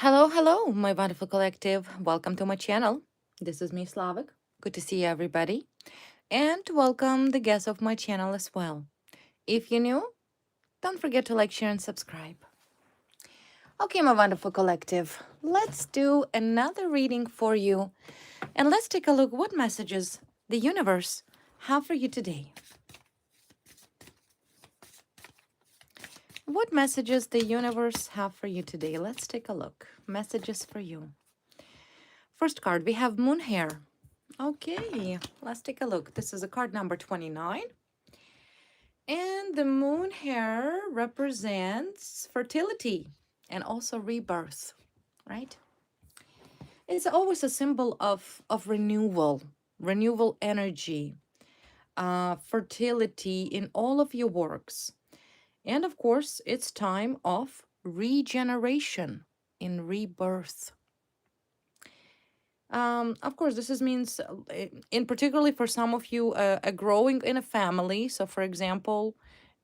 Hello, hello, my wonderful collective. Welcome to my channel. This is me, Slavik. Good to see everybody. And welcome the guests of my channel as well. If you're new, don't forget to like, share, and subscribe. Okay, my wonderful collective. Let's do another reading for you. And let's take a look what messages the universe have for you today. What messages the universe have for you today? Let's take a look. Messages for you. First card, we have Moon Hair. Okay, let's take a look. This is a card number 29. And the moon hair represents fertility and also rebirth, right? It's always a symbol of renewal energy, fertility in all of your works. And of course, it's time of regeneration in rebirth. Of course, this is means, in particularly for some of you, growing in a family. So, for example,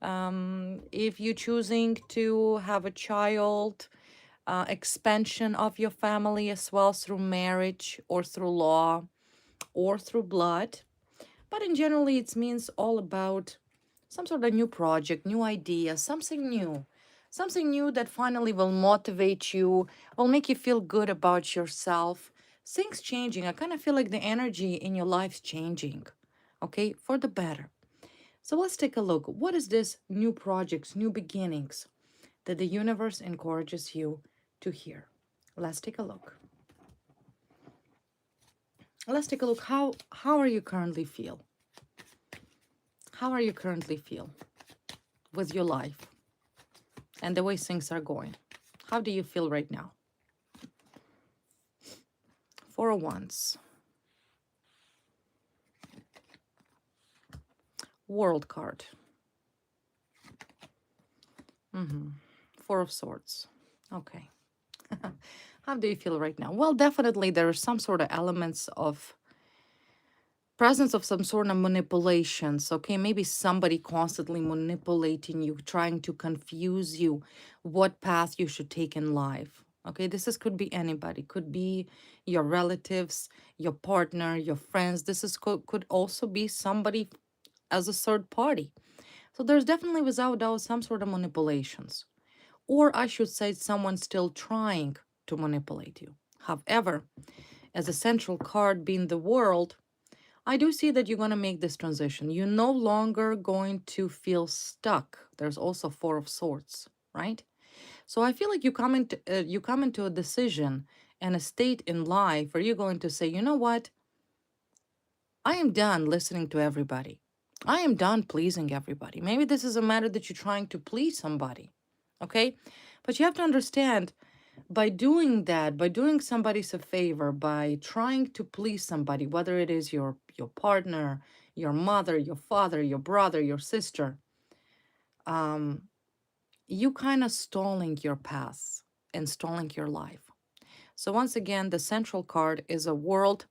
if you're choosing to have a child, expansion of your family as well through marriage or through law or through blood. But in generally, it means all about some sort of new project, new idea, something new that finally will motivate you, will make you feel good about yourself. Things changing. I kind of feel like the energy in your life's changing, okay, for the better. So let's take a look. What is this new projects, new beginnings that the universe encourages you to hear? Let's take a look. Let's take a look. How are you currently feel? How are you currently feel with your life and the way things are going? How do you feel right now? Four of Wands. World card. Four of Swords. Okay. How do you feel right now? Well, definitely there are some sort of elements of presence of some sort of manipulations. Okay, maybe somebody constantly manipulating you, trying to confuse you what path you should take in life. Okay, could be anybody, could be your relatives, your partner, your friends. Could also be somebody as a third party. So there's definitely without doubt some sort of manipulations. Or I should say someone still trying to manipulate you. However, as a central card being the world, I do see that you're going to make this transition. You're no longer going to feel stuck. There's also Four of Swords, right? So I feel like you come into a decision and a state in life where you're going to say, you know what? I am done listening to everybody. I am done pleasing everybody. Maybe this is a matter that you're trying to please somebody, okay? But you have to understand by doing that, by doing somebody a favor, by trying to please somebody, whether it is your partner, your mother, your father, your brother, your sister, you kind of stalling your path and stalling your life. So once again, the central card is a world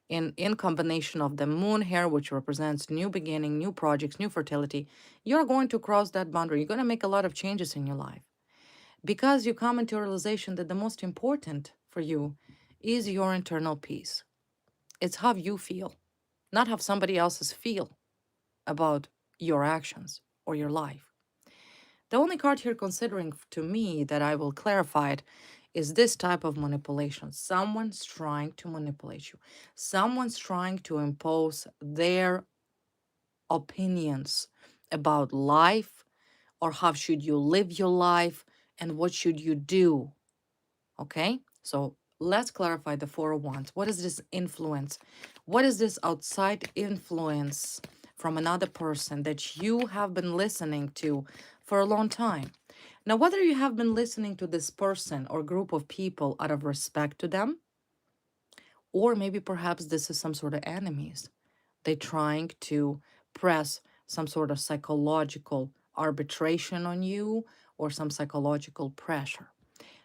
in combination of the moon here, which represents new beginning, new projects, new fertility. You're going to cross that boundary. You're going to make a lot of changes in your life because you come into a realization that the most important for you is your internal peace. It's how you feel, not how somebody else's feel about your actions or your life. The only card here considering to me that I will clarify it is this type of manipulation. Someone's trying to manipulate you. Someone's trying to impose their opinions about life or how should you live your life and what should you do. Okay? So let's clarify the Four of Wands. What is this influence? What is this outside influence from another person that you have been listening to for a long time? Now, whether you have been listening to this person or group of people out of respect to them, or maybe perhaps this is some sort of enemies. They're trying to press some sort of psychological arbitration on you or some psychological pressure.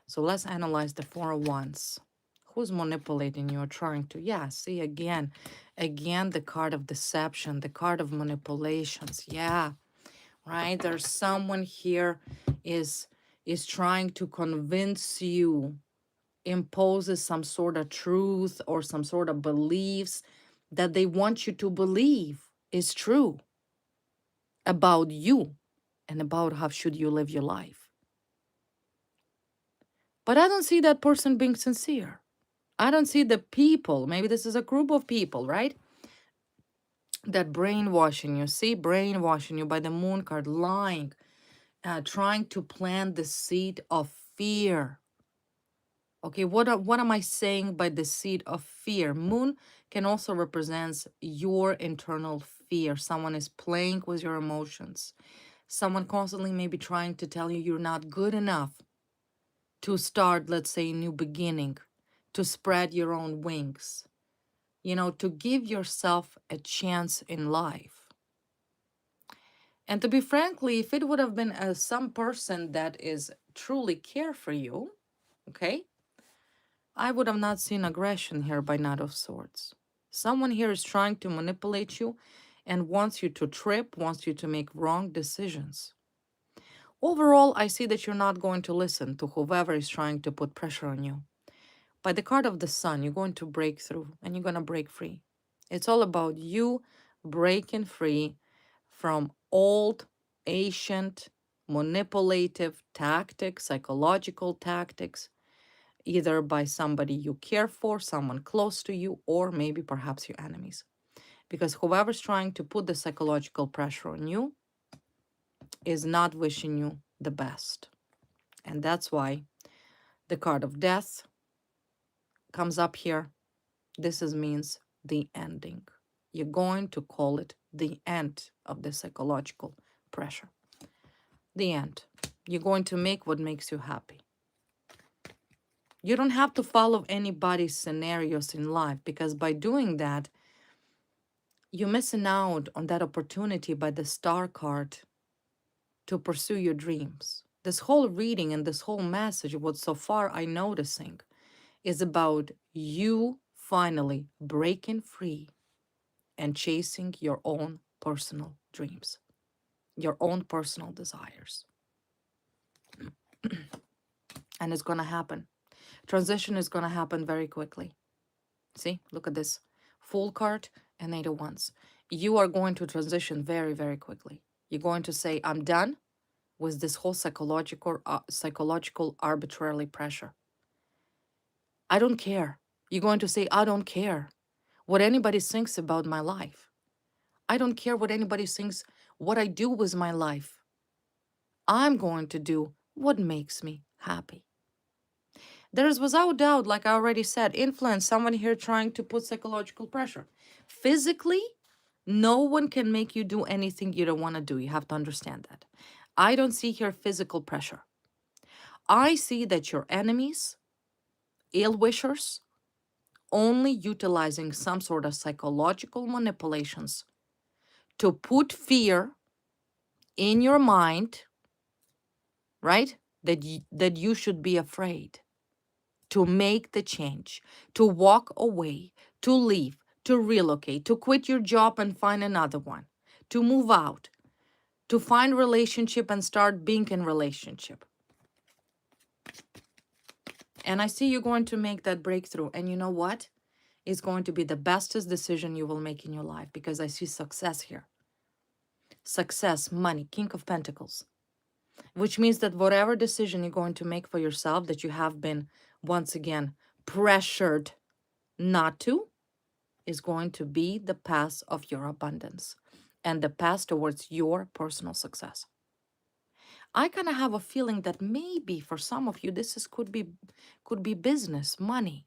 So let's analyze the Four of Wands. Who's manipulating you or trying to? Yeah, see again, the card of deception, the card of manipulations. Yeah, right? There's someone here is trying to convince you imposes some sort of truth or some sort of beliefs that they want you to believe is true about you and about how should you live your life. But I don't see that person being sincere. I don't see the people, maybe this is a group of people, right? That brainwashing you, see, brainwashing you by the moon card, lying, trying to plant the seed of fear. Okay, what am I saying by the seed of fear? Moon can also represent your internal fear. Someone is playing with your emotions. Someone constantly may be trying to tell you you're not good enough to start, let's say, a new beginning, to spread your own wings, to give yourself a chance in life. And to be frankly, if it would have been some person that is truly care for you, okay, I would have not seen aggression here by Knight of Swords. Someone here is trying to manipulate you and wants you to trip, wants you to make wrong decisions. Overall, I see that you're not going to listen to whoever is trying to put pressure on you. By the card of the Sun, you're going to break through and you're going to break free. It's all about you breaking free from old, ancient, manipulative tactics, psychological tactics, either by somebody you care for, someone close to you, or maybe perhaps your enemies. Because whoever's trying to put the psychological pressure on you is not wishing you the best. And that's why the card of death comes up here. This means the ending. You're going to call it the end of the psychological pressure. The end. You're going to make what makes you happy. You don't have to follow anybody's scenarios in life, because by doing that, you're missing out on that opportunity by the star card to pursue your dreams. This whole reading and this whole message, what so far I'm noticing, is about you finally breaking free and chasing your own personal dreams, your own personal desires. And it's going to happen. Transition is going to happen very quickly. See, look at this. Full card and 8 of Wands. You are going to transition very, very quickly. You're going to say, I'm done with this whole psychological arbitrarily pressure. I don't care. You're going to say, I don't care what anybody thinks about my life. I don't care what anybody thinks what I do with my life. I'm going to do what makes me happy. There is without doubt, like I already said, influence, someone here trying to put psychological pressure. Physically, no one can make you do anything you don't want to do. You have to understand that. I don't see here physical pressure. I see that your enemies, ill wishers, only utilizing some sort of psychological manipulations to put fear in your mind, right? That you should be afraid, to make the change, to walk away, to leave, to relocate, to quit your job and find another one, to move out, to find relationship and start being in relationship. And I see you're going to make that breakthrough. And you know what? It's going to be the bestest decision you will make in your life, because I see success here. Success, money, King of Pentacles. Which means that whatever decision you're going to make for yourself that you have been, once again, pressured not to, is going to be the path of your abundance and the path towards your personal success. I kind of have a feeling that maybe for some of you, could be business, money.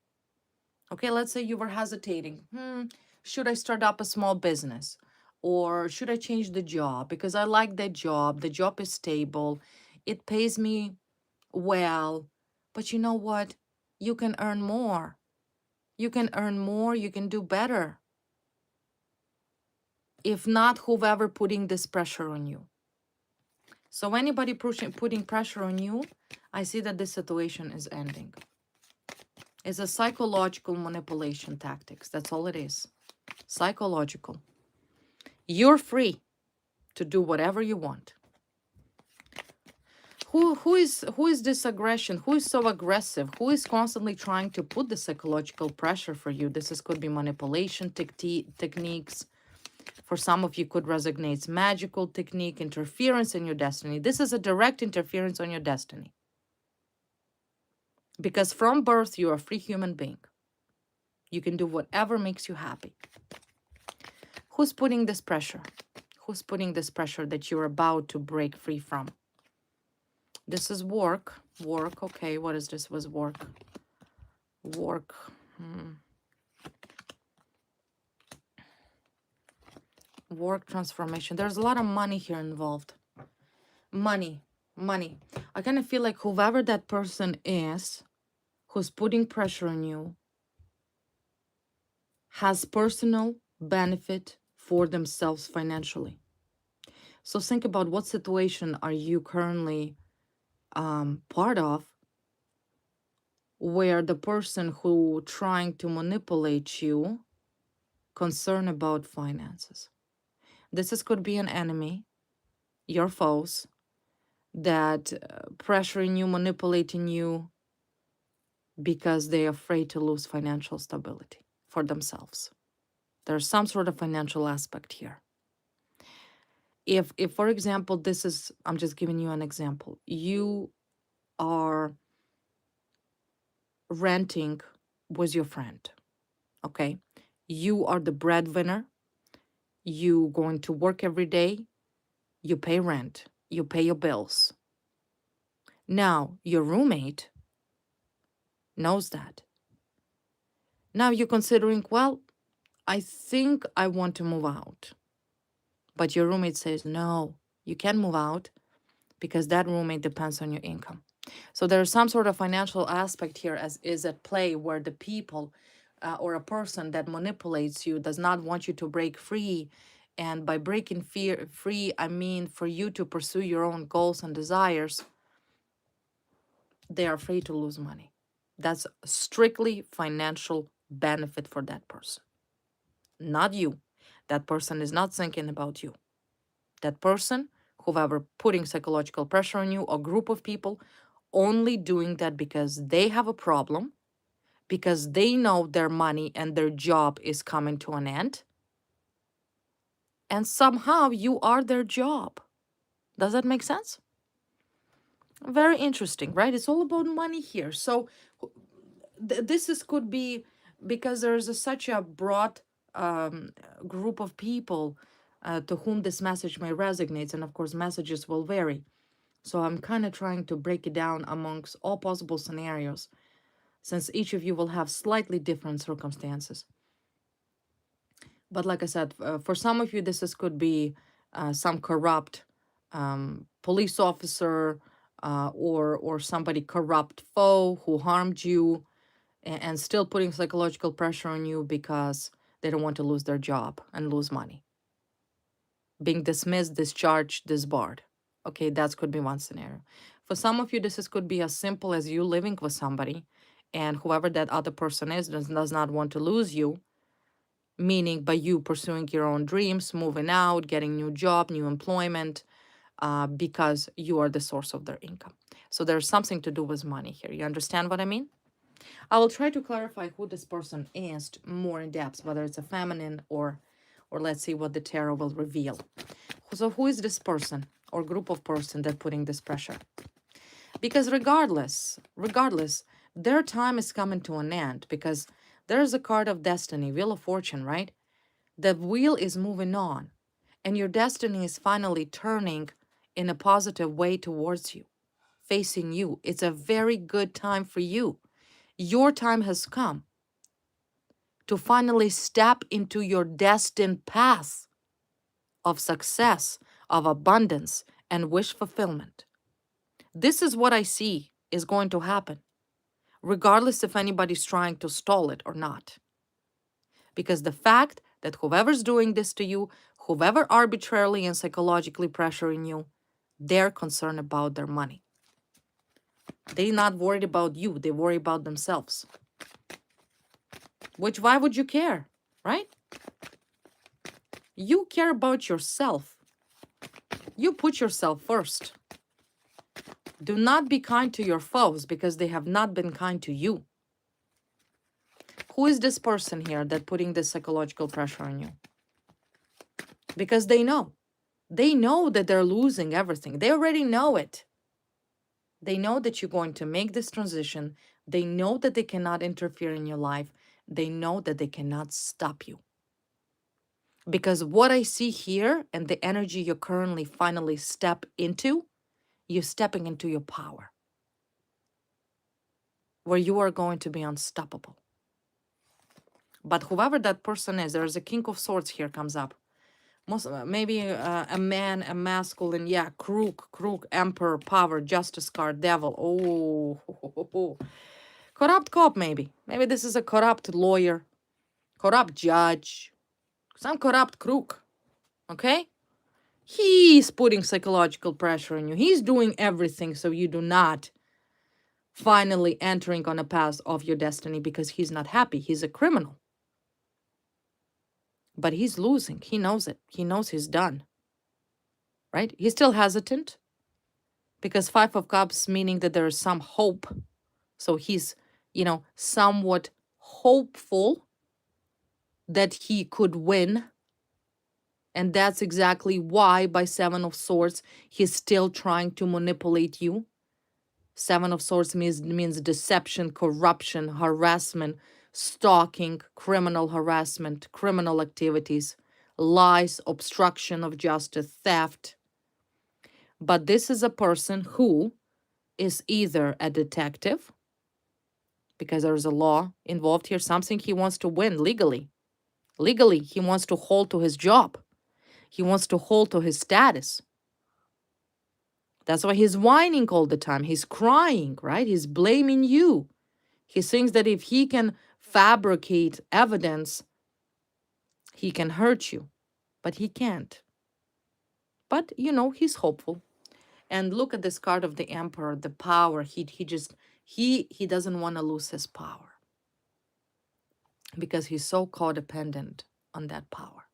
Okay, let's say you were hesitating. Should I start up a small business? Or should I change the job? Because I like that job. The job is stable. It pays me well. But you know what? You can earn more. You can earn more. You can do better. If not, whoever putting this pressure on you. So anybody putting pressure on you, I see that this situation is ending. It's a psychological manipulation tactics. That's all it is. Psychological. You're free to do whatever you want. Who is this aggression? Who is so aggressive? Who is constantly trying to put the psychological pressure for you? Could be manipulation techniques. For some of you could resonate magical technique, interference in your destiny. This is a direct interference on your destiny. Because from birth, you're a free human being. You can do whatever makes you happy. Who's putting this pressure? Who's putting this pressure that you're about to break free from? This is work. Work. Okay, what is this? Was work. Work. Work transformation. There's a lot of money here involved. Money. Money. I kind of feel like whoever that person is who's putting pressure on you has personal benefit for themselves financially. So think about what situation are you currently part of where the person who trying to manipulate you concerned about finances. Could be an enemy, your foes, that pressuring you, manipulating you because they're afraid to lose financial stability for themselves. There's some sort of financial aspect here. If for example, I'm just giving you an example. You are renting with your friend, okay? You are the breadwinner. You going to work every day. You pay rent. You pay your bills. Now, your roommate knows that. Now you're considering, well, I think I want to move out. But your roommate says, no, you can't move out because that roommate depends on your income. So there's some sort of financial aspect here as is at play where the people or a person that manipulates you does not want you to break free. And by breaking free, I mean for you to pursue your own goals and desires, they are afraid to lose money. That's strictly financial benefit for that person, not you. That person is not thinking about you. That person, whoever putting psychological pressure on you, a group of people, only doing that because they have a problem, because they know their money and their job is coming to an end, and somehow you are their job. Does that make sense? Very interesting, right? It's all about money here. So could be because there's such a broad group of people to whom this message may resonate, and of course messages will vary. So I'm kind of trying to break it down amongst all possible scenarios, since each of you will have slightly different circumstances. But like I said, for some of you, could be some corrupt police officer or somebody corrupt foe who harmed you and still putting psychological pressure on you because they don't want to lose their job and lose money. Being dismissed, discharged, disbarred. Okay, that could be one scenario. For some of you, could be as simple as you living with somebody and whoever that other person is does not want to lose you, meaning by you pursuing your own dreams, moving out, getting new job, new employment, because you are the source of their income. So there's something to do with money here. You understand what I mean? I will try to clarify who this person is more in depth, whether it's a feminine or let's see what the tarot will reveal. So who is this person or group of person that putting this pressure? Because regardless, their time is coming to an end because there's a card of destiny, Wheel of Fortune, right? The wheel is moving on and your destiny is finally turning in a positive way towards you, facing you. It's a very good time for you. Your time has come to finally step into your destined path of success, of abundance, and wish fulfillment. This is what I see is going to happen, regardless if anybody's trying to stall it or not. Because the fact that whoever's doing this to you, whoever arbitrarily and psychologically pressuring you, they're concerned about their money. They're not worried about you, they worry about themselves. Which, why would you care, right? You care about yourself. You put yourself first. Do not be kind to your foes because they have not been kind to you. Who is this person here that putting this psychological pressure on you? Because they know. They know that they're losing everything. They already know it. They know that you're going to make this transition. They know that they cannot interfere in your life. They know that they cannot stop you. Because what I see here and the energy you currently finally step into, you're stepping into your power, where you are going to be unstoppable. But whoever that person is, there's a King of Swords here comes up. Maybe a man, a masculine, yeah, crook, emperor, power, justice card, devil. Oh, corrupt cop, maybe. Maybe this is a corrupt lawyer, corrupt judge, some corrupt crook, okay? He's putting psychological pressure on you. He's doing everything so you do not finally entering on a path of your destiny because he's not happy. He's a criminal. But he's losing. He knows it. He knows he's done. Right? He's still hesitant because Five of Cups meaning that there is some hope. So he's, somewhat hopeful that he could win. And that's exactly why by Seven of Swords, he's still trying to manipulate you. Seven of Swords means deception, corruption, harassment, stalking, criminal harassment, criminal activities, lies, obstruction of justice, theft. But this is a person who is either a detective, because there's a law involved here, something he wants to win legally. Legally, he wants to hold to his job. He wants to hold to his status. That's why he's whining all the time. He's crying, right? He's blaming you. He thinks that if he can fabricate evidence, he can hurt you. But he can't. But, he's hopeful. And look at this card of the Emperor, the power. He doesn't want to lose his power. Because he's so codependent on that power.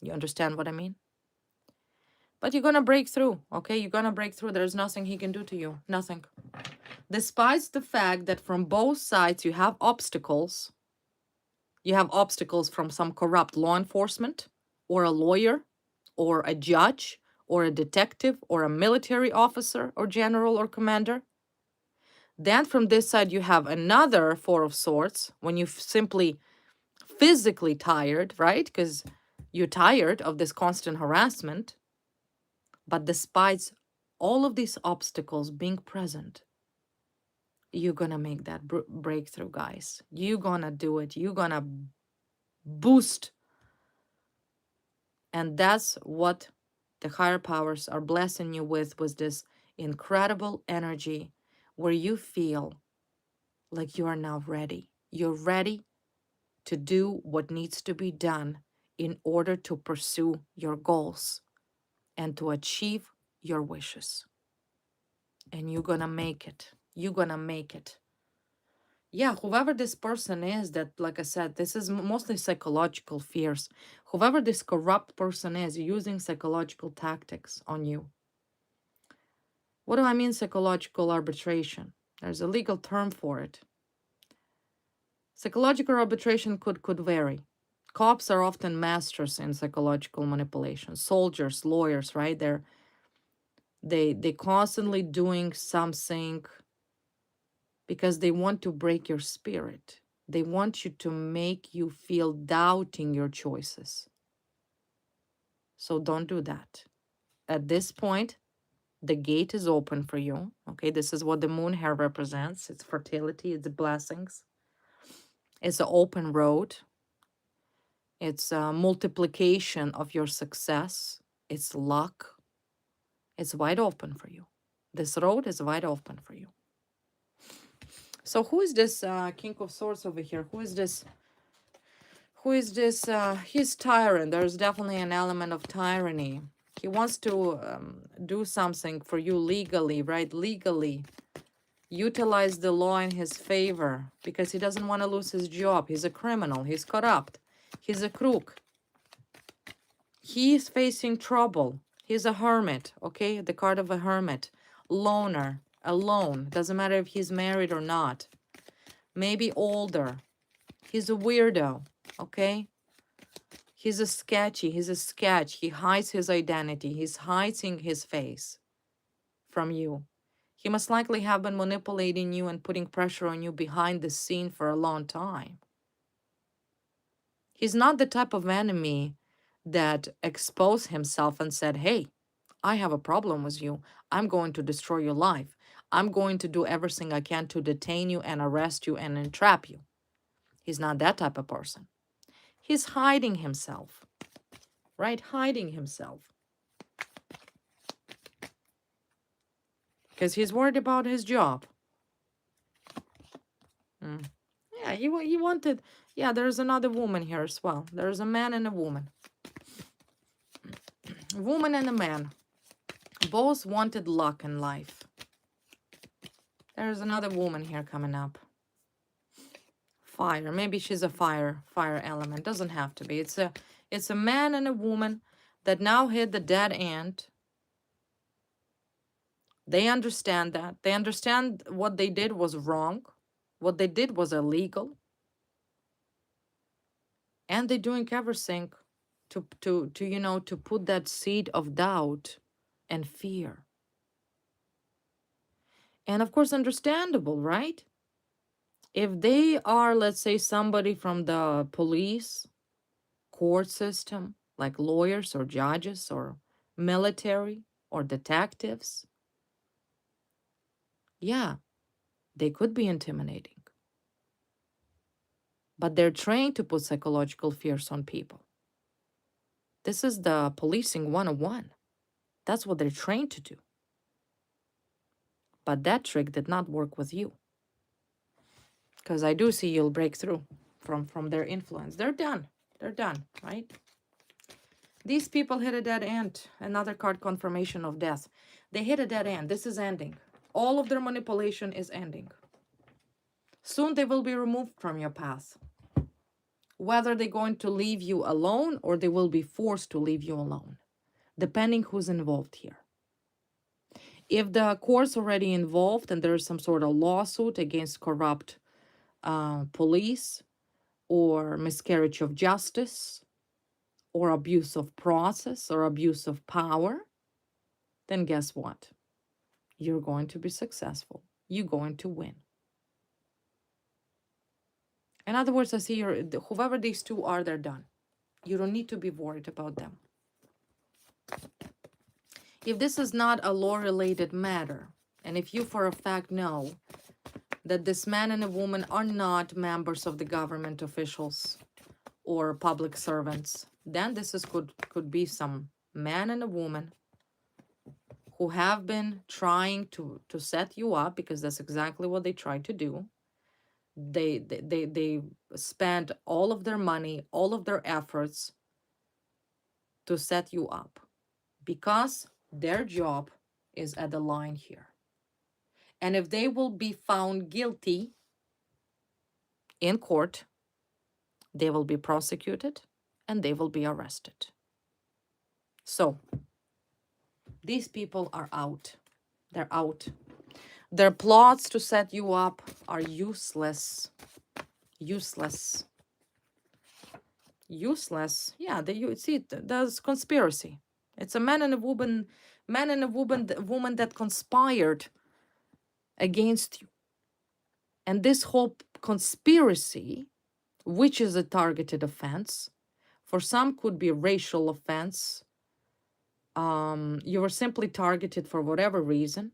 You understand what I mean? But you're going to break through, okay? You're going to break through. There's nothing he can do to you. Nothing. Despite the fact that from both sides you have obstacles. You have obstacles from some corrupt law enforcement or a lawyer or a judge or a detective or a military officer or general or commander. Then from this side you have another Four of Swords when you simply physically tired, right? Because you're tired of this constant harassment. But despite all of these obstacles being present, you're going to make that breakthrough, guys. You're going to do it. You're going to boost. And that's what the higher powers are blessing you with this incredible energy where you feel like you are now ready. You're ready to do what needs to be done in order to pursue your goals and to achieve your wishes. And you're going to make it. You're going to make it. Yeah, whoever this person is that, like I said, this is mostly psychological fears. Whoever this corrupt person is using psychological tactics on you. What do I mean psychological arbitration? There's a legal term for it. Psychological arbitration could vary. Cops are often masters in psychological manipulation. Soldiers, lawyers, right? They constantly doing something because they want to break your spirit. They want you to make you feel doubting your choices. So don't do that. At this point, the gate is open for you. Okay, this is what the moon here represents. It's fertility, it's blessings. It's an open road. It's a multiplication of your success. It's luck. It's wide open for you. This road is wide open for you. So who is this King of Swords over here? Who is this? He's tyrant. There's definitely an element of tyranny. He wants to do something for you legally, right? Legally. Utilize the law in his favor because he doesn't want to lose his job. He's a criminal. He's corrupt. He's a crook. He's facing trouble. He's a hermit, okay? The card of a hermit. Loner, alone. Doesn't matter if he's married or not. Maybe older. He's a weirdo, okay? He's a sketch. He hides his identity. He's hiding his face from you. He must likely have been manipulating you and putting pressure on you behind the scene for a long time. He's not the type of enemy that exposed himself and said, hey, I have a problem with you. I'm going to destroy your life. I'm going to do everything I can to detain you and arrest you and entrap you. He's not that type of person. He's hiding himself, right? Hiding himself. Because he's worried about his job. Yeah, he wanted... Yeah, there's another woman here as well. There's a man and a woman. A woman and a man. Both wanted luck in life. There's another woman here coming up. Fire. Maybe she's a fire element. Doesn't have to be. It's a man and a woman that now hit the dead end. They understand that. They understand what they did was wrong. What they did was illegal. And they're doing everything to put that seed of doubt and fear. And of course, understandable, right? If they are, let's say, somebody from the police, court system, like lawyers or judges or military or detectives, yeah, they could be intimidating. But they're trained to put psychological fears on people. This is the policing 101. That's what they're trained to do. But that trick did not work with you. Because I do see you'll break through from their influence. They're done. They're done, right? These people hit a dead end. Another card, confirmation of death. They hit a dead end. This is ending. All of their manipulation is ending. Soon they will be removed from your path. Whether they're going to leave you alone or they will be forced to leave you alone, depending who's involved here. If the court's already involved and there's some sort of lawsuit against corrupt police or miscarriage of justice or abuse of process or abuse of power, then guess what? You're going to be successful. You're going to win. In other words, I see whoever these two are, they're done. You don't need to be worried about them. If this is not a law-related matter, and if you for a fact know that this man and a woman are not members of the government officials or public servants, then this could be some man and a woman who have been trying to set you up, because that's exactly what they try to do. They spend all of their money, all of their efforts to set you up, because their job is at the line here. And if they will be found guilty in court, they will be prosecuted and they will be arrested. So these people are out. They're out. Their plots to set you up are useless. Useless. Useless. Yeah, you see, there's conspiracy. It's a man and a woman that conspired against you. And this whole conspiracy, which is a targeted offense, for some could be a racial offense. You were simply targeted for whatever reason.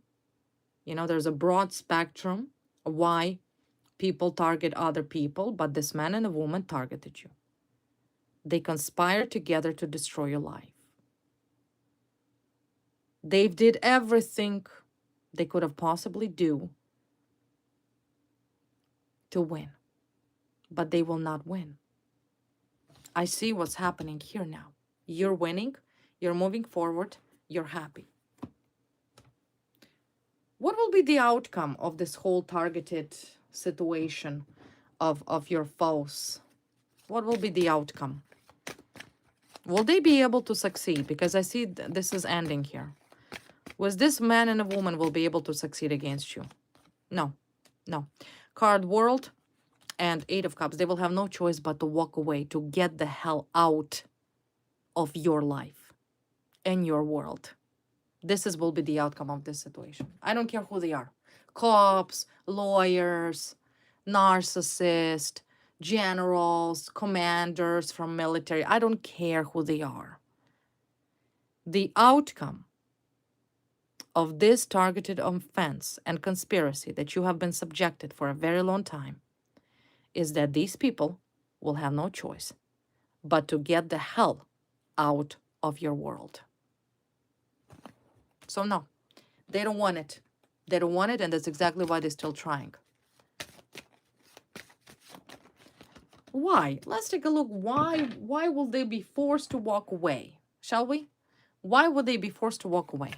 There's a broad spectrum of why people target other people, but this man and a woman targeted you. They conspired together to destroy your life. They did everything they could have possibly do to win, but they will not win. I see what's happening here now. You're winning, you're moving forward, you're happy. What will be the outcome of this whole targeted situation of your foes? What will be the outcome? Will they be able to succeed? Because I see this is ending here. Was this man and a woman will be able to succeed against you? No, no. Card World and Eight of Cups. They will have no choice but to walk away, to get the hell out of your life and your world. Will be the outcome of this situation. I don't care who they are. Cops, lawyers, narcissists, generals, commanders from military. I don't care who they are. The outcome of this targeted offense and conspiracy that you have been subjected for a very long time is that these people will have no choice but to get the hell out of your world. So no, they don't want it. They don't want it, and that's exactly why they're still trying. Why? Let's take a look. Why will they be forced to walk away? Shall we? Why would they be forced to walk away?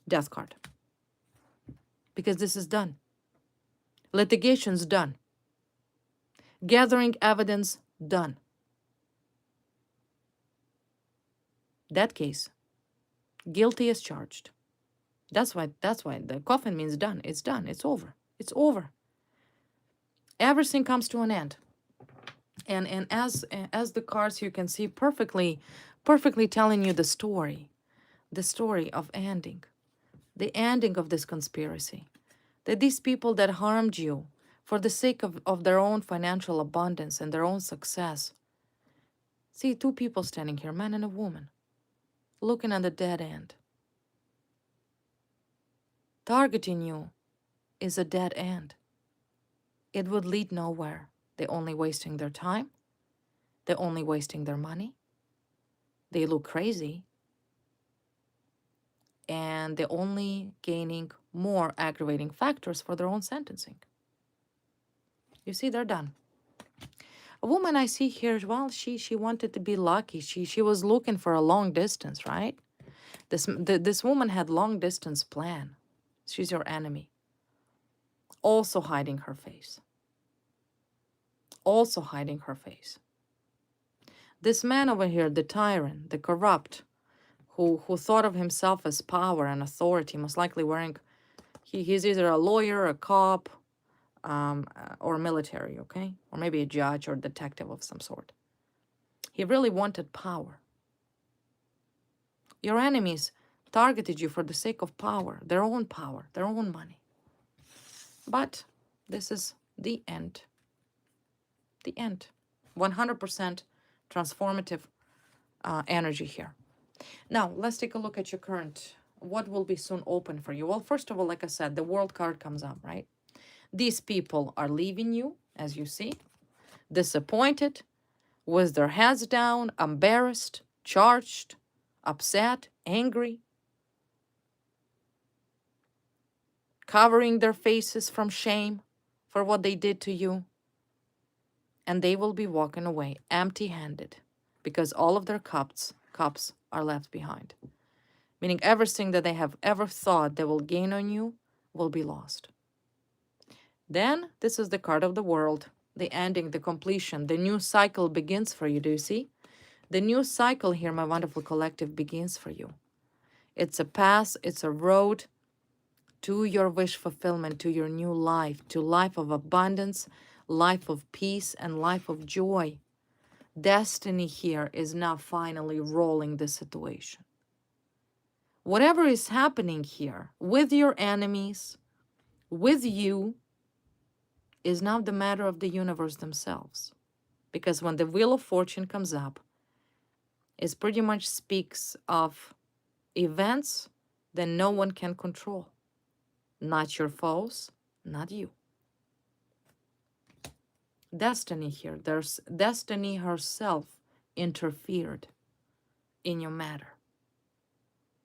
Death card. Because this is done. Litigation's done. Gathering evidence done. That case, guilty as charged. That's why the coffin means done. It's done. It's over. It's over. Everything comes to an end. And as the cards you can see perfectly telling you the story of ending, the ending of this conspiracy, that these people that harmed you for the sake of their own financial abundance and their own success. See, two people standing here, man and a woman, looking at the dead end. Targeting you is a dead end. It would lead nowhere. They're only wasting their time. They're only wasting their money. They look crazy. And they're only gaining more aggravating factors for their own sentencing. You see, they're done. A woman I see here, well, she wanted to be lucky. She was looking for a long distance, right? This woman had long distance plan. She's your enemy. Also hiding her face. Also hiding her face. This man over here, the tyrant, the corrupt, who thought of himself as power and authority, most likely wearing, he's either a lawyer, a cop, or military, okay? Or maybe a judge or detective of some sort. He really wanted power. Your enemies targeted you for the sake of power, their own money. But this is the end. The end. 100% transformative energy here. Now, let's take a look at your current. What will be soon open for you? Well, first of all, like I said, the world card comes up, right? These people are leaving you, as you see, disappointed, with their heads down, embarrassed, charged, upset, angry, covering their faces from shame for what they did to you. And they will be walking away empty-handed because all of their cups are left behind. Meaning everything that they have ever thought they will gain on you will be lost. Then this is the card of the world, the ending, the completion, the new cycle begins for you. Do you see? The new cycle here, my wonderful collective, begins for you. It's a path, it's a road to your wish fulfillment, to your new life, to life of abundance, life of peace, and life of joy. Destiny here is now finally rolling the situation. Whatever is happening here with your enemies, with you, is now the matter of the universe themselves. Because when the Wheel of Fortune comes up, it pretty much speaks of events that no one can control. Not your foes, not you. Destiny here, there's destiny herself interfered in your matter.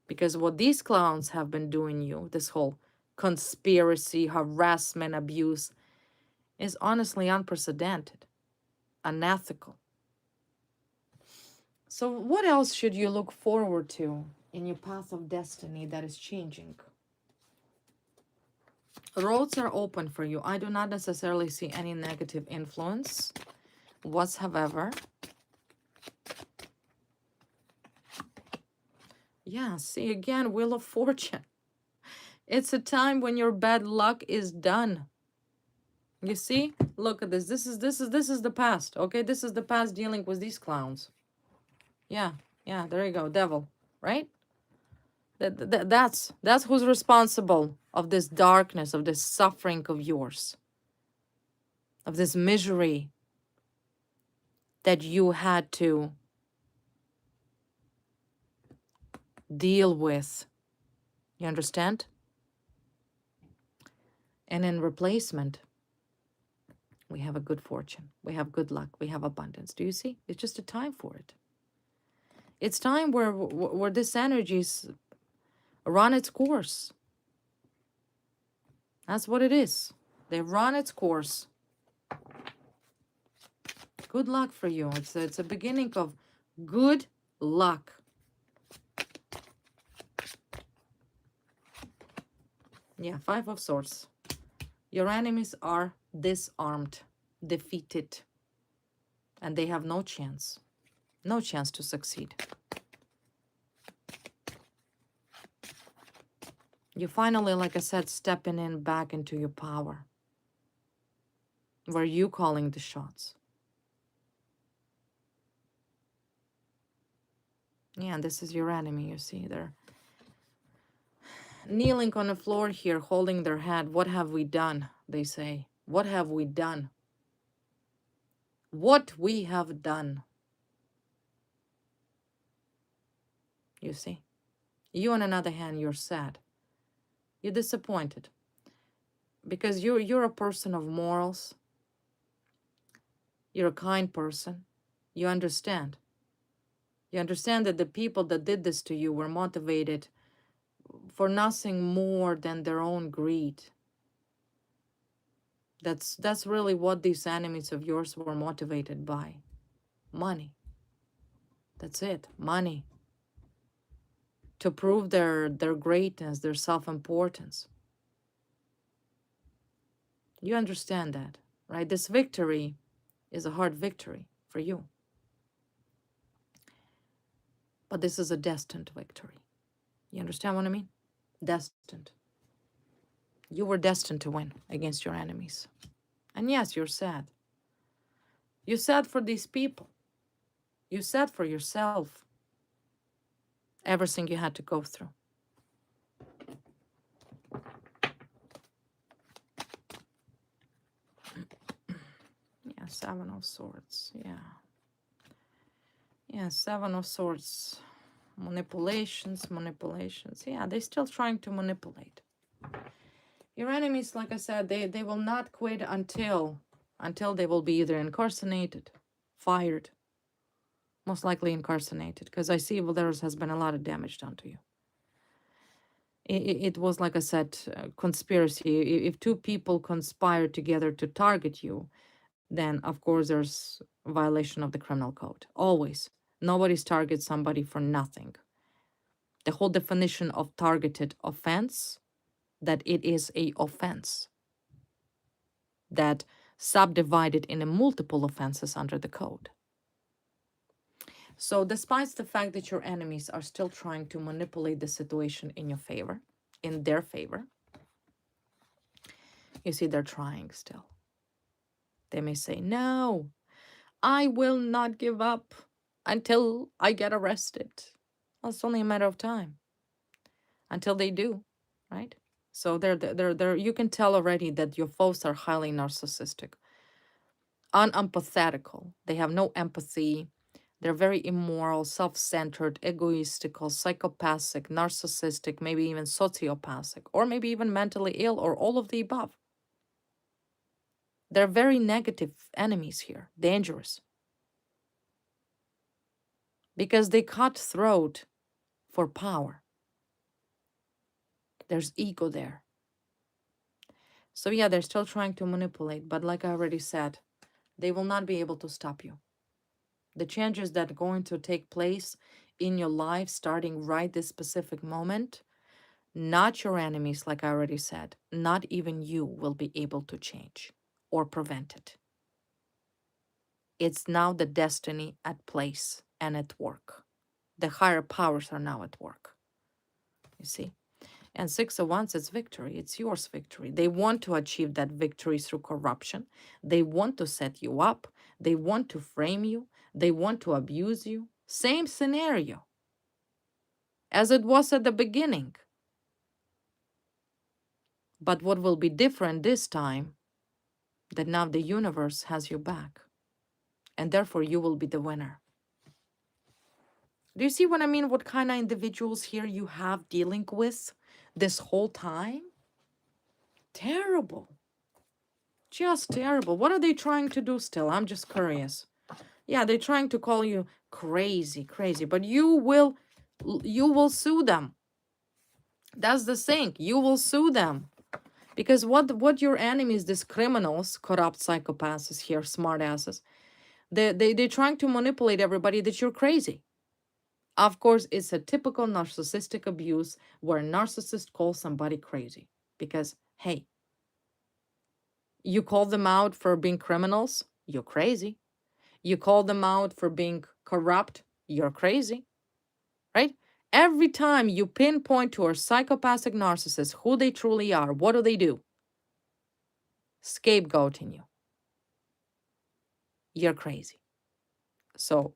Because what these clowns have been doing you, this whole conspiracy, harassment, abuse, is honestly unprecedented, unethical. So what else should you look forward to in your path of destiny that is changing? Roads are open for you. I do not necessarily see any negative influence whatsoever. Yeah, see again, Wheel of Fortune. It's a time when your bad luck is done. You see? Look at this. This is the past. Okay, this is the past dealing with these clowns. Yeah, yeah, there you go, devil, right? That's who's responsible of this darkness, of this suffering of yours, of this misery that you had to deal with. You understand? And in replacement, we have a good fortune. We have good luck. We have abundance. Do you see? It's just a time for it. It's time where this energy's run its course. That's what it is. They run its course. Good luck for you. It's a beginning of good luck. Yeah, Five of Swords. Your enemies are disarmed, defeated, and they have no chance. No chance to succeed. You finally, like I said, stepping in back into your power. Where you calling the shots. Yeah, this is your enemy, you see. They're kneeling on the floor here, holding their head. What have we done? They say. What have we done? What we have done. You see. You, on another hand, you're sad. You're disappointed. Because you're a person of morals. You're a kind person. You understand. You understand that the people that did this to you were motivated for nothing more than their own greed. That's really what these enemies of yours were motivated by. Money. That's it. Money. To prove their greatness, their self-importance. You understand that, right? This victory is a hard victory for you. But this is a destined victory. You understand what I mean? Destined. You were destined to win against your enemies. And yes, you're sad. You're sad for these people. You're sad for yourself. Everything you had to go through. Yeah, Seven of Swords. Yeah. Yeah, Seven of Swords. Manipulations, manipulations. Yeah, they're still trying to manipulate. Your enemies, like I said, they will not quit until they will be either incarcerated, fired, most likely incarcerated, because I see, well, there has been a lot of damage done to you. It was, like I said, conspiracy. If two people conspire together to target you, then of course there's a violation of the criminal code. Always. Nobody's targets somebody for nothing. The whole definition of targeted offense, that it is a offense that subdivided into multiple offenses under the code. So despite the fact that your enemies are still trying to manipulate the situation in your favor, in their favor, you see, they're trying still. They may say, no, I will not give up until I get arrested. Well, it's only a matter of time until they do, right? So they're you can tell already that your foes are highly narcissistic, unempathetical. They have no empathy. They're very immoral, self-centered, egoistical, psychopathic, narcissistic, maybe even sociopathic, or maybe even mentally ill, or all of the above. They're very negative enemies here, dangerous. Because they cut throat for power. There's ego there. So yeah, they're still trying to manipulate, but like I already said, they will not be able to stop you. The changes that are going to take place in your life starting right this specific moment, not your enemies, like I already said, not even you will be able to change or prevent it. It's now the destiny at place and at work. The higher powers are now at work. You see? And Six of Wands, it's victory. It's yours victory. They want to achieve that victory through corruption. They want to set you up. They want to frame you. They want to abuse you. Same scenario as it was at the beginning. But what will be different this time, that now the universe has your back, and therefore you will be the winner. Do you see what I mean? What kind of individuals here you have dealing with this whole time? Terrible. Just terrible. What are they trying to do still? I'm just curious. Yeah, they're trying to call you crazy, crazy, but you will sue them. That's the thing. You will sue them. Because what your enemies, these criminals, corrupt psychopaths here, smart asses, they're trying to manipulate everybody that you're crazy. Of course, it's a typical narcissistic abuse where a narcissist calls somebody crazy. Because, hey, you call them out for being criminals, you're crazy. You call them out for being corrupt, you're crazy, right? Every time you pinpoint to a psychopathic narcissist who they truly are, what do? Scapegoating you. You're crazy. So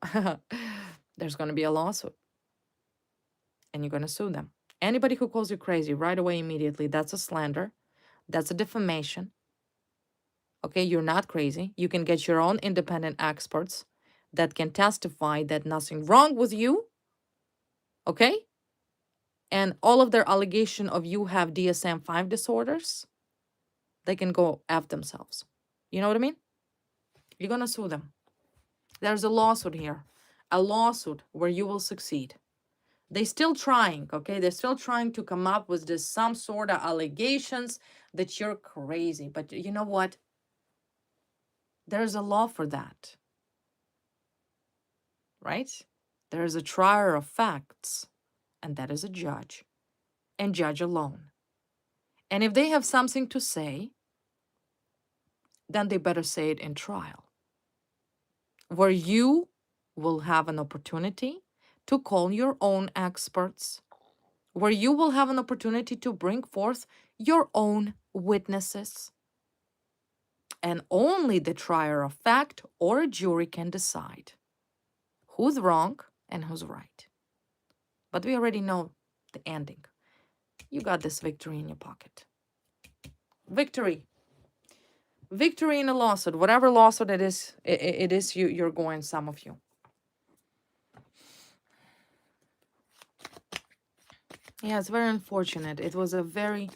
there's going to be a lawsuit and you're going to sue them. Anybody who calls you crazy right away, immediately, that's a slander. That's a defamation. Okay, you're not crazy. You can get your own independent experts that can testify that nothing wrong with you. Okay? And all of their allegation of you have DSM-5 disorders, they can go F themselves. You know what I mean? You're going to sue them. There's a lawsuit here. A lawsuit where you will succeed. They're still trying, okay? They're still trying to come up with this some sort of allegations that you're crazy. But you know what? There's a law for that, right? There is a trier of facts, and that is a judge, and judge alone. And if they have something to say, then they better say it in trial, where you will have an opportunity to call your own experts, where you will have an opportunity to bring forth your own witnesses. And only the trier of fact or a jury can decide who's wrong and who's right. But we already know the ending. You got this victory in your pocket. Victory. Victory in a lawsuit. Whatever lawsuit it is you're going, some of you. Yeah, it's very unfortunate. It was a very,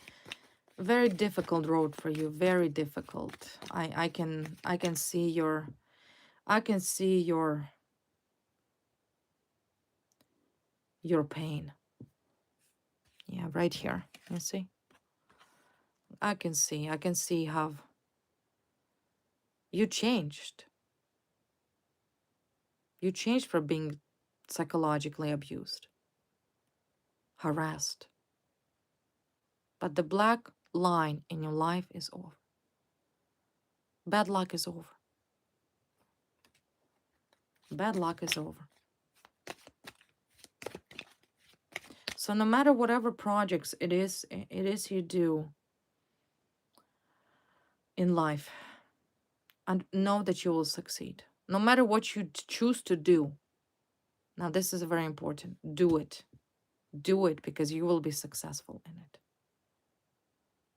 very difficult road for you. Very difficult. I can see your pain. Yeah, right here. You see? I can see how you changed. You changed for being psychologically abused, harassed. But the black line in your life is over. Bad luck is over. Bad luck is over. So no matter whatever projects it is you do in life, and know that you will succeed. No matter what you choose to do. Now this is very important. Do it. Do it because you will be successful in it.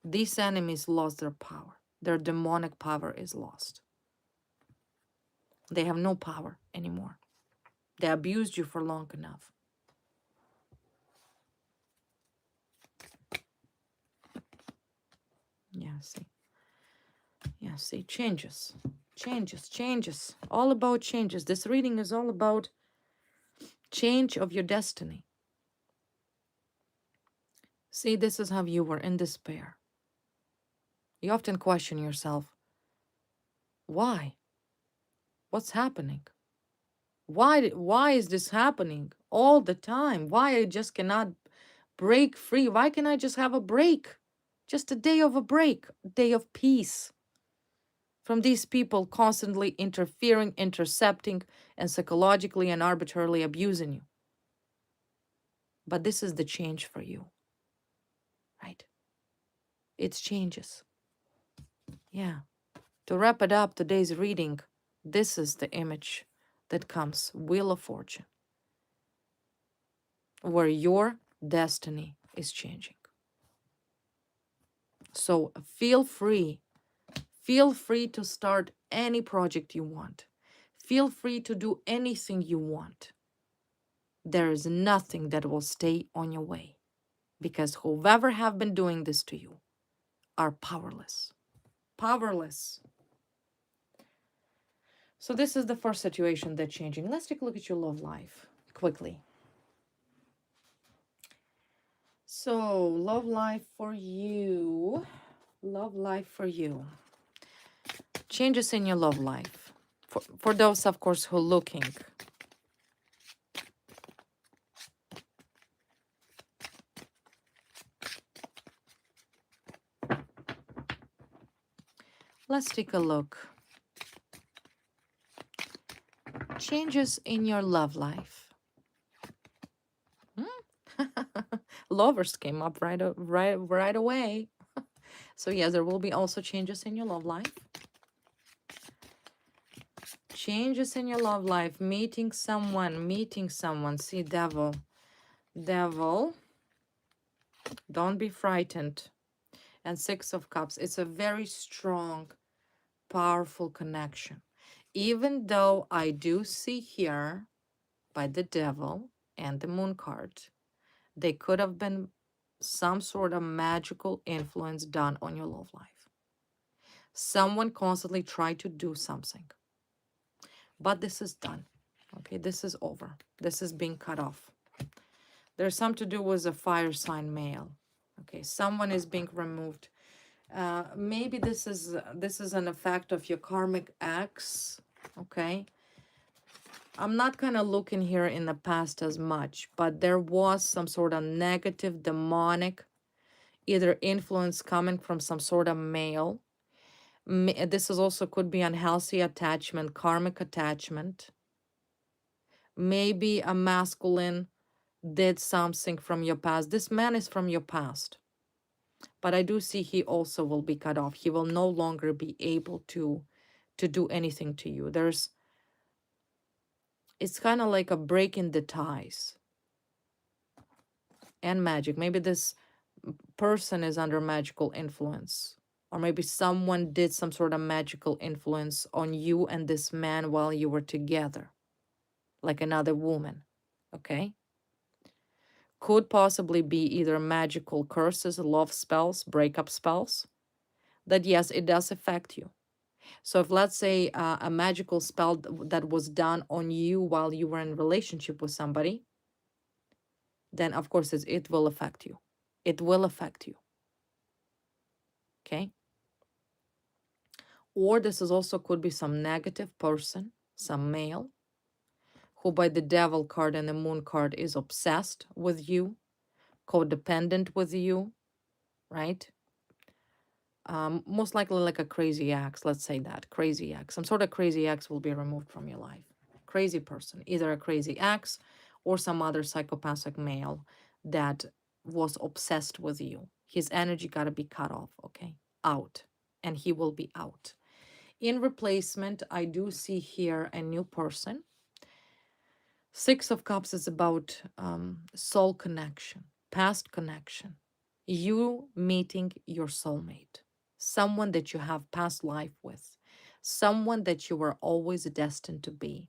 These enemies lost their power. Their demonic power is lost. They have no power anymore. They abused you for long enough. Yeah, see. Yeah, see, changes. Changes. All about changes. This reading is all about change of your destiny. See, this is how you were in despair. You often question yourself, why? What's happening? Why is this happening all the time? Why I just cannot break free? Why can't I just have a break? Just a day of a break, a day of peace from these people constantly interfering, intercepting, and psychologically and arbitrarily abusing you. But this is the change for you. right? It's changes. Yeah. To wrap it up, today's reading, this is the image that comes, Wheel of Fortune, where your destiny is changing. So feel free to start any project you want. Feel free to do anything you want. There is nothing that will stay on your way, because whoever have been doing this to you are powerless. Powerless. So this is the first situation that's changing. Let's take a look at your love life quickly. So love life for you. Love life for you. Changes in your love life. For those, of course, who are looking. Let's take a look. Changes in your love life. Lovers came up right away. So yes, there will be also changes in your love life. Changes in your love life. Meeting someone. See, devil. Devil. Don't be frightened. And Six of Cups. It's a very strong, powerful connection. Even though I do see here by the devil and the moon card, they could have been some sort of magical influence done on your love life. Someone constantly tried to do something, but this is done. Okay, this is over. This is being cut off. There's some to do with a fire sign male. Okay, someone is being removed. Maybe this is an effect of your karmic ex. Okay, I'm not kind of looking here in the past as much, but there was some sort of negative, demonic, either influence coming from some sort of male. This is also could be unhealthy attachment, karmic attachment. Maybe a masculine did something from your past. This man is from your past. But I do see he also will be cut off. He will no longer be able to do anything to you. It's kind of like a break in the ties. And magic. Maybe this person is under magical influence. Or maybe someone did some sort of magical influence on you and this man while you were together. Like another woman. Okay? Could possibly be either magical curses, love spells, breakup spells. That yes, it does affect you. So if let's say a magical spell that was done on you while you were in relationship with somebody, then of course it will affect you. It will affect you. Okay? Or this is also could be some negative person, some male, who by the devil card and the moon card is obsessed with you, codependent with you, right? Most likely like a crazy ex, let's say that, crazy ex. Some sort of crazy ex will be removed from your life. Crazy person, either a crazy ex or some other psychopathic male that was obsessed with you. His energy got to be cut off, okay? Out. And he will be out. In replacement, I do see here a new person. Six of Cups is about soul connection, past connection. You meeting your soulmate, someone that you have past life with, someone that you were always destined to be.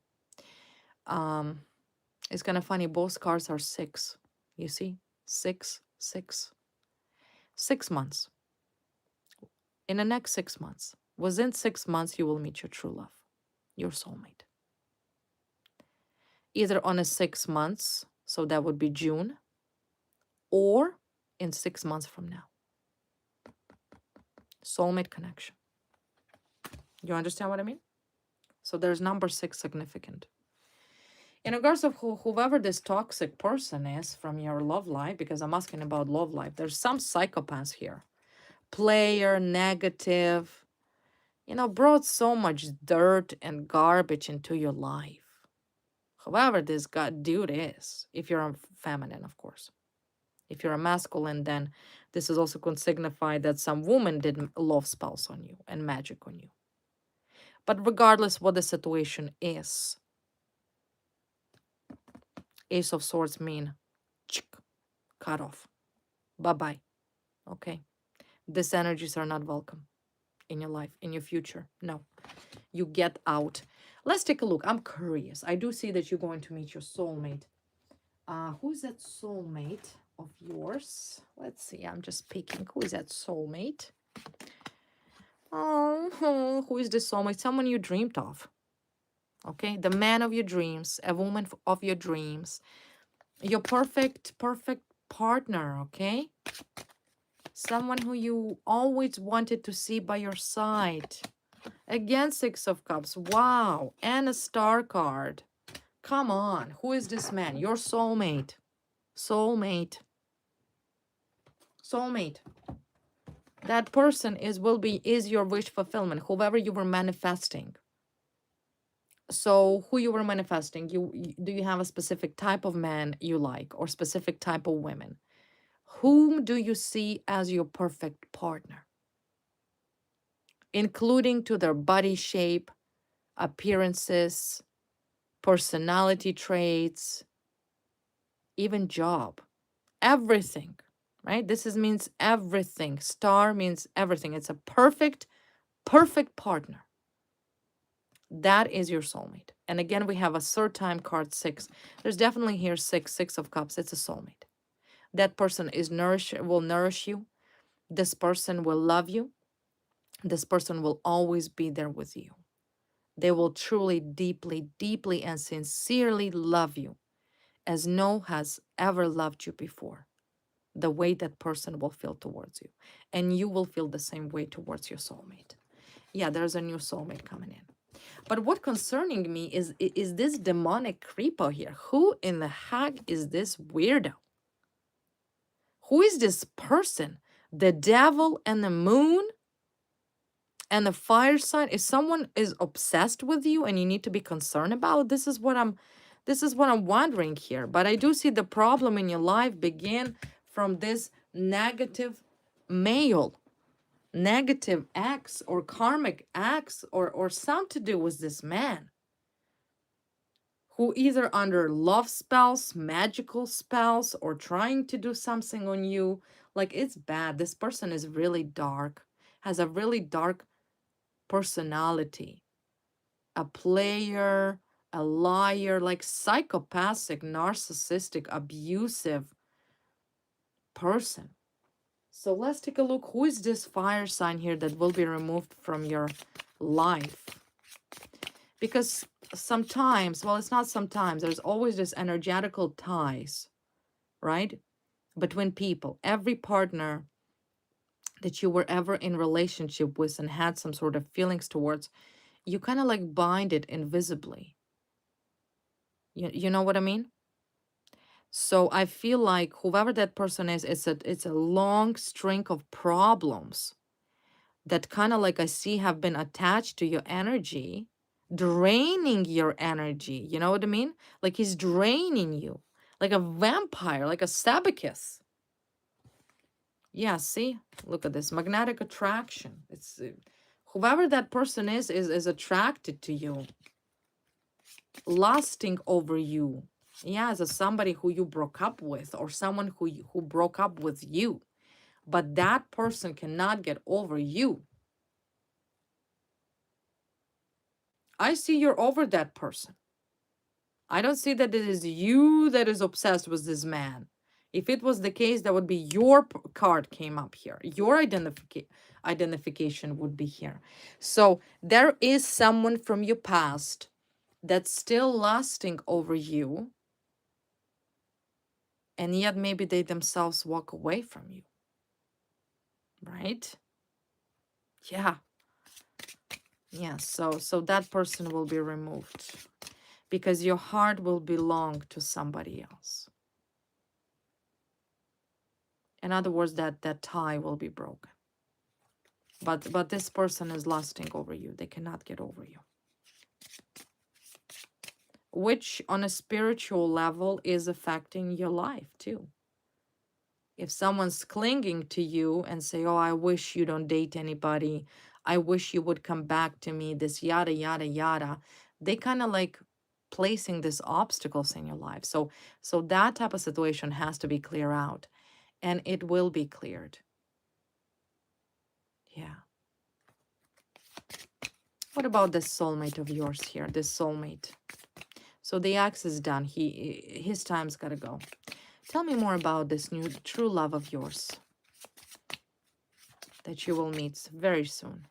It's kind of funny. Both cards are six. You see? 6, 6. 6 months. In the next 6 months. Within 6 months, you will meet your true love, your soulmate. Either on a 6 months, so that would be June, or in 6 months from now. Soulmate connection. You understand what I mean? So there's number 6 significant. In regards of whoever this toxic person is from your love life, because I'm asking about love life, there's some psychopaths here. Player, negative, brought so much dirt and garbage into your life. Whoever this dude is, if you're a feminine, of course. If you're a masculine, then This is also can signify that some woman did love spells on you and magic on you. But regardless what the situation is, Ace of Swords mean cut off. Bye-bye. Okay? These energies are not welcome in your life, in your future. No. You get out. Let's take a look. I'm curious. I do see that you're going to meet your soulmate. Who is that soulmate of yours? Let's see. I'm just picking. Who is that soulmate? Oh, who is this soulmate? Someone you dreamed of. Okay, the man of your dreams, a woman of your dreams, your perfect partner. Okay, someone who you always wanted to see by your side. Again, Six of Cups. Wow, and a star card. Come on, who is this man? Your soulmate. Soulmate. Soulmate. That person is your wish fulfillment, whoever you were manifesting. So who you were manifesting, do you have a specific type of man you like or specific type of women? Whom do you see as your perfect partner? Including to their body shape, appearances, personality traits, even job, everything, right? Means everything. Star means everything. It's a perfect partner. That is your soulmate. And again, we have a third time card 6. There's definitely here 6 of cups. It's a soulmate. That person will nourish you. This person will love you. This person will always be there with you. They will truly, deeply, and sincerely love you as no has ever loved you before. The way that person will feel towards you. And you will feel the same way towards your soulmate. Yeah, there's a new soulmate coming in. But what concerning me is this demonic creepo here. Who in the heck is this weirdo? Who is this person? The devil and the moon and the fire sign? If someone is obsessed with you and you need to be concerned about, this is what I'm wondering here. But I do see the problem in your life begin from this negative male, negative acts or karmic acts or something to do with this man who either under love spells, magical spells, or trying to do something on you. Like, it's bad. This person is really dark, has a really dark personality, a player, a liar, like psychopathic, narcissistic, abusive person. So let's take a look. Who is this fire sign here that will be removed from your life? Because sometimes, well, it's not sometimes, there's always this energetical ties, right? Between people. Every partner that you were ever in relationship with and had some sort of feelings towards, you kind of like bind it invisibly. You know what I mean? So I feel like whoever that person is, it's a long string of problems that kind of like I see have been attached to your energy, draining your energy. You know what I mean? Like he's draining you like a vampire, like a sabacus. Yeah, see? Look at this magnetic attraction. It's whoever that person is attracted to you, lusting over you. Yeah, as a somebody who you broke up with or someone who broke up with you. But that person cannot get over you. I see you're over that person. I don't see that it is you that is obsessed with this man. If it was the case, that would be your card came up here. Your identification would be here. So there is someone from your past that's still lusting over you. And yet maybe they themselves walk away from you. Right? Yeah. Yeah. So that person will be removed. Because your heart will belong to somebody else. In other words, that tie will be broken. But this person is lusting over you. They cannot get over you. Which on a spiritual level is affecting your life too. If someone's clinging to you and say, oh, I wish you don't date anybody, I wish you would come back to me, this yada, yada, yada, they kind of like placing these obstacles in your life. So that type of situation has to be clear out, and it will be cleared. Yeah. What about this soulmate of yours here? This soulmate. So the ex is done. His time's gotta go. Tell me more about this new true love of yours that you will meet very soon.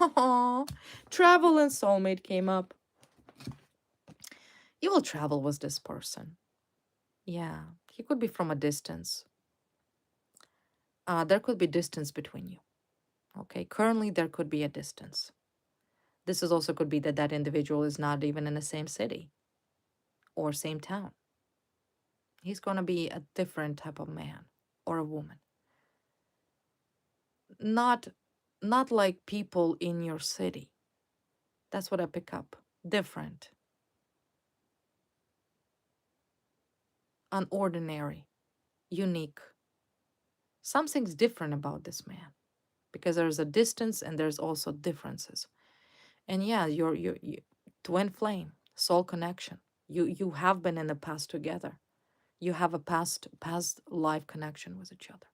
Oh, travel and soulmate came up. You will travel with this person. Yeah, he could be from a distance. There could be distance between you. Okay, currently there could be a distance. This is also could be that that individual is not even in the same city or same town. He's going to be a different type of man or a woman. Not not like people in your city. That's what I pick up. Different. Unordinary. Unique. Something's different about this man because there's a distance and there's also differences. And yeah, you twin flame, soul connection. You have been in the past together. You have a past life connection with each other.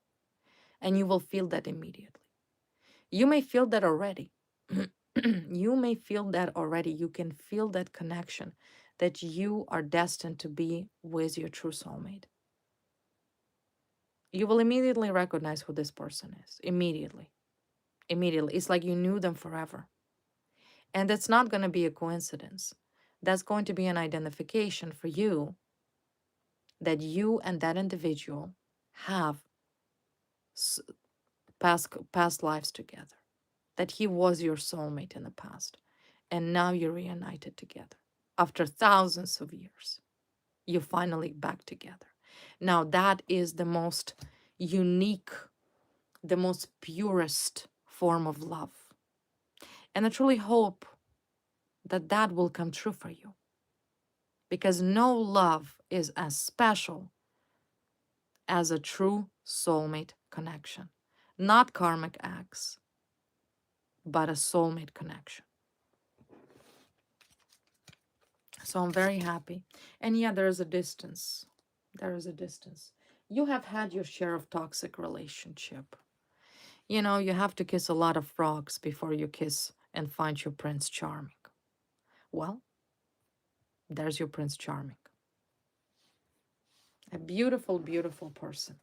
And you will feel that immediately. You may feel that already. You may feel that already. You can feel that connection that you are destined to be with your true soulmate. You will immediately recognize who this person is. Immediately. Immediately. It's like you knew them forever. And that's not going to be a coincidence. That's going to be an identification for you that you and that individual have past lives together, that he was your soulmate in the past, and now you're reunited together. After thousands of years, you're finally back together. Now, that is the most unique, the most purest form of love. And I truly hope that that will come true for you. Because no love is as special as a true soulmate connection. Not karmic acts, but a soulmate connection. So I'm very happy. And yeah, there is a distance. There is a distance. You have had your share of toxic relationship. You know, you have to kiss a lot of frogs before you kiss and find your Prince Charming. Well, there's your Prince Charming. A beautiful, beautiful person.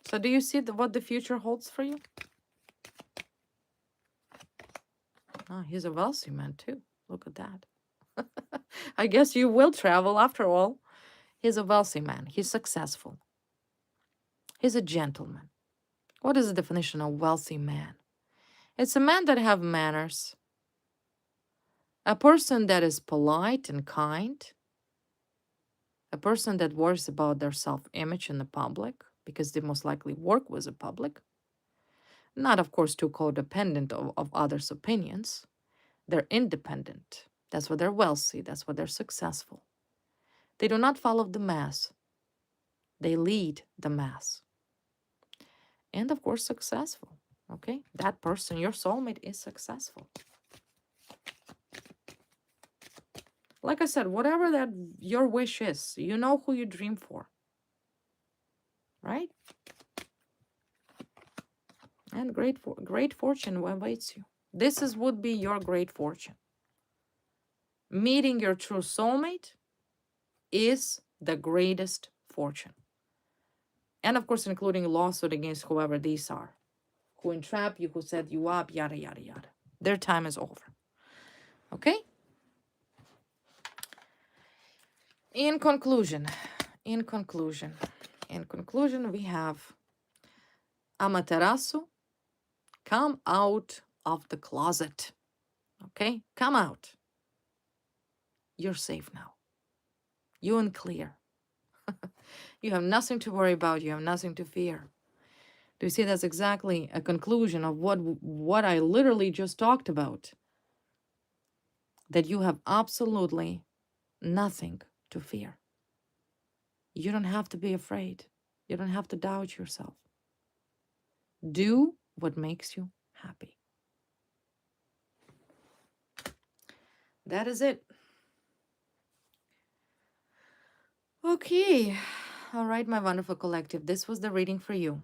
So do you see what the future holds for you? Oh, he's a wealthy man too. Look at that. I guess you will travel after all. He's a wealthy man. He's successful. He's a gentleman. What is the definition of wealthy man? It's a man that have manners. A person that is polite and kind. A person that worries about their self-image in the public because they most likely work with the public. Not, of course, too codependent of others' opinions. They're independent. That's why they're wealthy. That's why they're successful. They do not follow the mass. They lead the mass. And of course, successful. Okay? That person, your soulmate, is successful. Like I said, whatever that your wish is, you know who you dream for. Right? And great fortune awaits you. Would be your great fortune. Meeting your true soulmate is the greatest fortune. And of course, including a lawsuit against whoever these are, who entrap you, who set you up, yada, yada, yada. Their time is over. Okay? In conclusion, we have Amaterasu, come out of the closet. Okay? Come out. You're safe now. You're in clear. You have nothing to worry about. You have nothing to fear. Do you see that's exactly a conclusion of what I literally just talked about? That you have absolutely nothing to fear. You don't have to be afraid. You don't have to doubt yourself. Do what makes you happy. That is it. Okay. All right, my wonderful collective. This was the reading for you.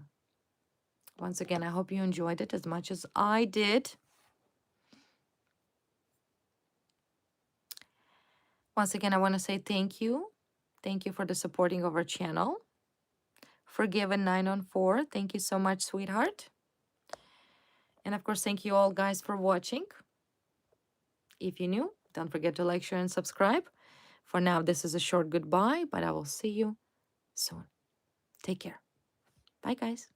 Once again, I hope you enjoyed it as much as I did. Once again, I want to say thank you. Thank you for the supporting of our channel. Forgiven 914. Thank you so much, sweetheart. And of course, thank you all guys for watching. If you're new, don't forget to like, share, and subscribe. For now, this is a short goodbye, but I will see you soon. Take care. Bye, guys.